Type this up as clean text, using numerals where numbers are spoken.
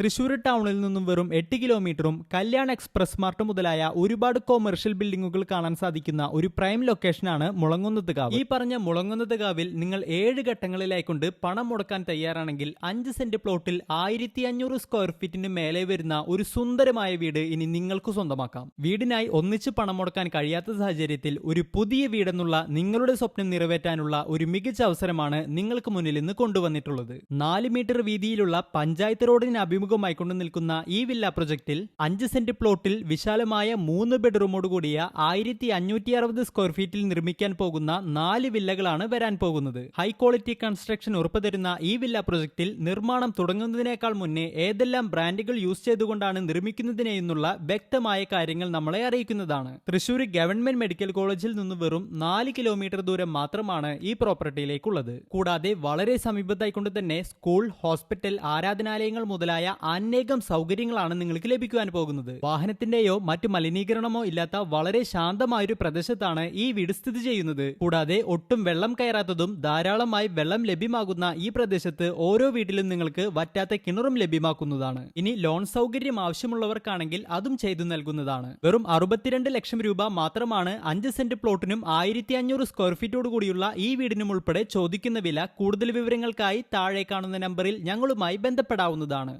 തൃശൂർ ടൗണിൽ നിന്നും വെറും 8 കിലോമീറ്ററും കല്യാൺ എക്സ്പ്രസ് മാർട്ട് മുതലായ ഒരുപാട് കൊമേഴ്ഷ്യൽ ബിൽഡിംഗുകൾ കാണാൻ സാധിക്കുന്ന ഒരു പ്രൈം ലൊക്കേഷനാണ് മുളങ്ങുന്നത് കാവ്. ഈ പറഞ്ഞ മുളങ്ങുന്നത് കാവിൽ നിങ്ങൾ 7 ഘട്ടങ്ങളിലായിക്കൊണ്ട് പണം മുടക്കാൻ തയ്യാറാണെങ്കിൽ 5 സെന്റ് പ്ലോട്ടിൽ 1500 സ്ക്വയർ ഫീറ്റിന് മേലെ വരുന്ന ഒരു സുന്ദരമായ വീട് ഇനി നിങ്ങൾക്ക് സ്വന്തമാക്കാം. വീടിനായി ഒന്നിച്ച് പണം മുടക്കാൻ കഴിയാത്ത സാഹചര്യത്തിൽ ഒരു പുതിയ വീടെന്നുള്ള നിങ്ങളുടെ സ്വപ്നം നിറവേറ്റാനുള്ള ഒരു മികച്ച അവസരമാണ് നിങ്ങൾക്ക് മുന്നിൽ ഇന്ന് കൊണ്ടുവന്നിട്ടുള്ളത്. 4 മീറ്റർ വീതിയിലുള്ള പഞ്ചായത്ത് റോഡിന് ായിക്കൊണ്ട് നിൽക്കുന്ന ഈ വില്ല പ്രൊജക്റ്റിൽ 5 സെന്റ് പ്ലോട്ടിൽ വിശാലമായ 3 ബെഡ്റൂമോട് കൂടിയ 1560 സ്ക്വയർ ഫീറ്റിൽ നിർമ്മിക്കാൻ പോകുന്ന 4 വില്ലകളാണ് വരാൻ പോകുന്നത്. ഹൈ ക്വാളിറ്റി കൺസ്ട്രക്ഷൻ ഉറപ്പുതരുന്ന ഈ വില്ല പ്രൊജക്റ്റിൽ നിർമ്മാണം തുടങ്ങുന്നതിനേക്കാൾ മുന്നേ ഏതെല്ലാം ബ്രാൻഡുകൾ യൂസ് ചെയ്തുകൊണ്ടാണ് നിർമ്മിക്കുന്നതിനെന്നുള്ള വ്യക്തമായ കാര്യങ്ങൾ നമ്മളെ അറിയിക്കുന്നതാണ്. തൃശൂർ ഗവൺമെന്റ് മെഡിക്കൽ കോളേജിൽ നിന്ന് വെറും 4 കിലോമീറ്റർ ദൂരം മാത്രമാണ് ഈ പ്രോപ്പർട്ടിയിലേക്കുള്ളത്. കൂടാതെ വളരെ സമീപത്തായിക്കൊണ്ട് തന്നെ സ്കൂൾ, ഹോസ്പിറ്റൽ, ആരാധനാലയങ്ങൾ മുതലായ അനേകം സൗകര്യങ്ങളാണ് നിങ്ങൾക്ക് ലഭിക്കുവാൻ പോകുന്നത്. വാഹനത്തിന്റെയോ മറ്റു മലിനീകരണമോ ഇല്ലാത്ത വളരെ ശാന്തമായൊരു പ്രദേശത്താണ് ഈ വീട് സ്ഥിതി ചെയ്യുന്നത്. കൂടാതെ ഒട്ടും വെള്ളം കയറാത്തതും ധാരാളമായി വെള്ളം ലഭ്യമാകുന്ന ഈ പ്രദേശത്ത് ഓരോ വീട്ടിലും നിങ്ങൾക്ക് വറ്റാത്ത കിണറും ലഭ്യമാക്കുന്നതാണ്. ഇനി ലോൺ സൗകര്യം ആവശ്യമുള്ളവർക്കാണെങ്കിൽ അതും ചെയ്തു നൽകുന്നതാണ്. വെറും 62 ലക്ഷം രൂപ മാത്രമാണ് 5 സെന്റ് പ്ലോട്ടിനും 1500 സ്ക്വയർ ഫീറ്റോട് കൂടിയുള്ള ഈ വീടിനും ഉൾപ്പെടെ ചോദിക്കുന്ന വില. കൂടുതൽ വിവരങ്ങൾക്കായി താഴെ കാണുന്ന നമ്പറിൽ ഞങ്ങളുമായി ബന്ധപ്പെടാവുന്നതാണ്.